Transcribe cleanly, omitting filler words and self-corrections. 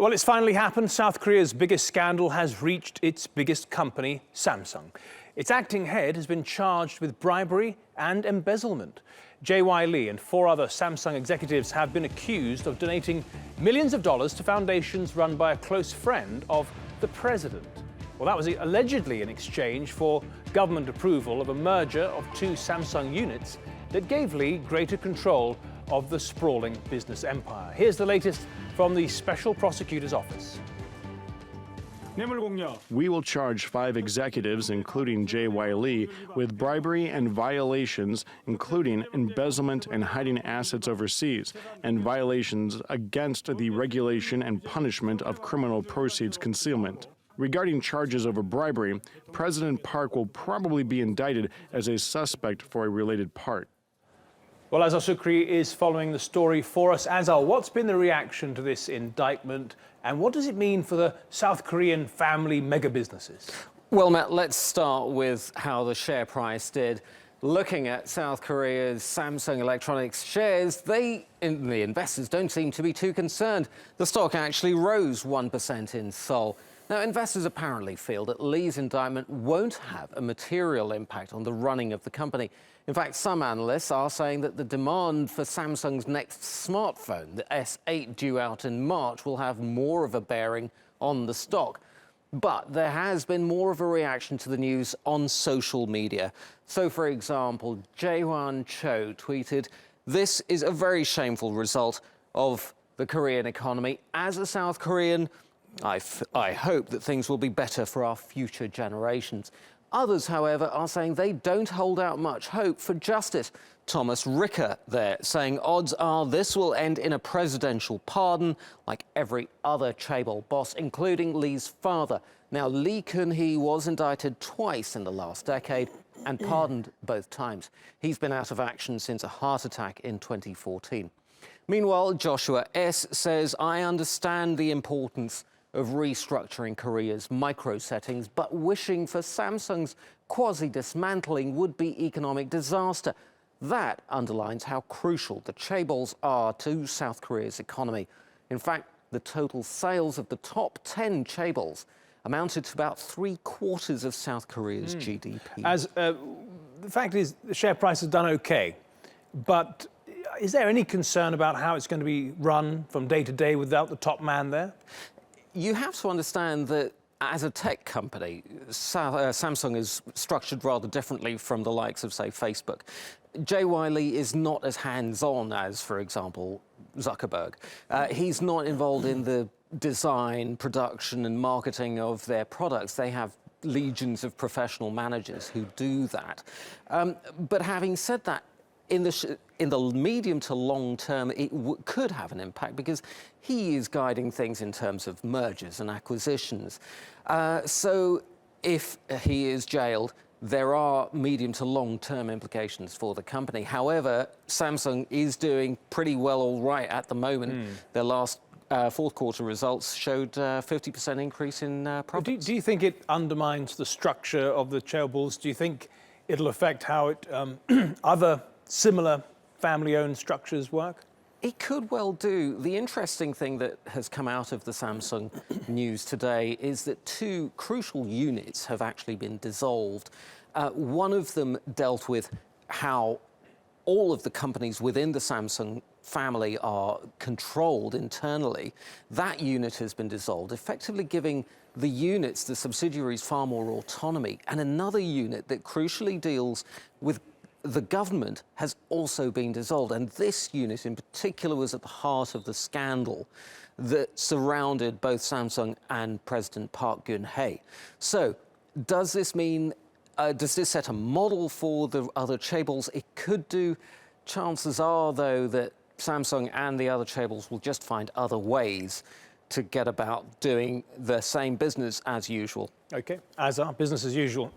Well, it's finally happened. South Korea's biggest scandal has reached its biggest company, Samsung. Its acting head has been charged with bribery and embezzlement. J.Y. Lee and 4 other Samsung executives have been accused of donating millions of dollars to foundations run by a close friend of the president. Well, that was allegedly in exchange for government approval of a merger of 2 Samsung units that gave Lee greater control of the sprawling business empire. Here's the latest from the Special Prosecutor's Office. We will charge 5 executives, including J.Y. Lee, with bribery and violations, including embezzlement and hiding assets overseas, and violations against the regulation and punishment of criminal proceeds concealment. Regarding charges over bribery, President Park will probably be indicted as a suspect for a related part. Well, Azar Sukri is following the story for us. Azar, what's been the reaction to this indictment, and what does it mean for the South Korean family mega businesses? Well, Matt, let's start with how the share price did. Looking at South Korea's Samsung Electronics shares, the investors don't seem to be too concerned. The stock actually rose 1% in Seoul. Now, investors apparently feel that Lee's indictment won't have a material impact on the running of the company. In fact, some analysts are saying that the demand for Samsung's next smartphone, the S8 due out in March, will have more of a bearing on the stock. But there has been more of a reaction to the news on social media. So, for example, Jae-hwan Cho tweeted, "This is a very shameful result of the Korean economy. As a South Korean, I hope that things will be better for our future generations." Others, however, are saying they don't hold out much hope for justice. Thomas Ricker there saying odds are this will end in a presidential pardon like every other chaebol boss, including Lee's father. Now, Lee Kun-hee was indicted twice in the last decade and pardoned both times. He's been out of action since a heart attack in 2014. Meanwhile, Joshua S. says, "I understand the importance of restructuring Korea's micro settings, but wishing for Samsung's quasi-dismantling would be economic disaster. That underlines how crucial the chaebols are to South Korea's economy. In fact, the total sales of the top 10 chaebols amounted to about 3/4 of South Korea's GDP. The fact is, the share price has done okay, but is there any concern about how it's going to be run from day to day without the top man there? You have to understand that as a tech company, Samsung is structured rather differently from the likes of, say, Facebook. J.Y. Lee is not as hands-on as, for example, Zuckerberg. He's not involved in the design, production and marketing of their products. They have legions of professional managers who do that. But having said that, in the medium to long term, it could have an impact because he is guiding things in terms of mergers and acquisitions. So if he is jailed, there are medium to long-term implications for the company. However, Samsung is doing pretty well all right at the moment. Their last fourth quarter results showed a 50% increase in profits. Do you think it undermines the structure of the chaebols? Do you think it'll affect how other similar family-owned structures work? It could well do. The interesting thing that has come out of the Samsung news today is that 2 crucial units have actually been dissolved. One of them dealt with how all of the companies within the Samsung family are controlled internally. That unit has been dissolved, effectively giving the units, the subsidiaries, far more autonomy. And another unit that crucially deals with the government has also been dissolved, and this unit in particular was at the heart of the scandal that surrounded both Samsung and President Park Geun-hye. So, does this mean, does this set a model for the other chaebols? It could do. Chances are, though, that Samsung and the other chaebols will just find other ways to get about doing the same business as usual. Okay, business as usual.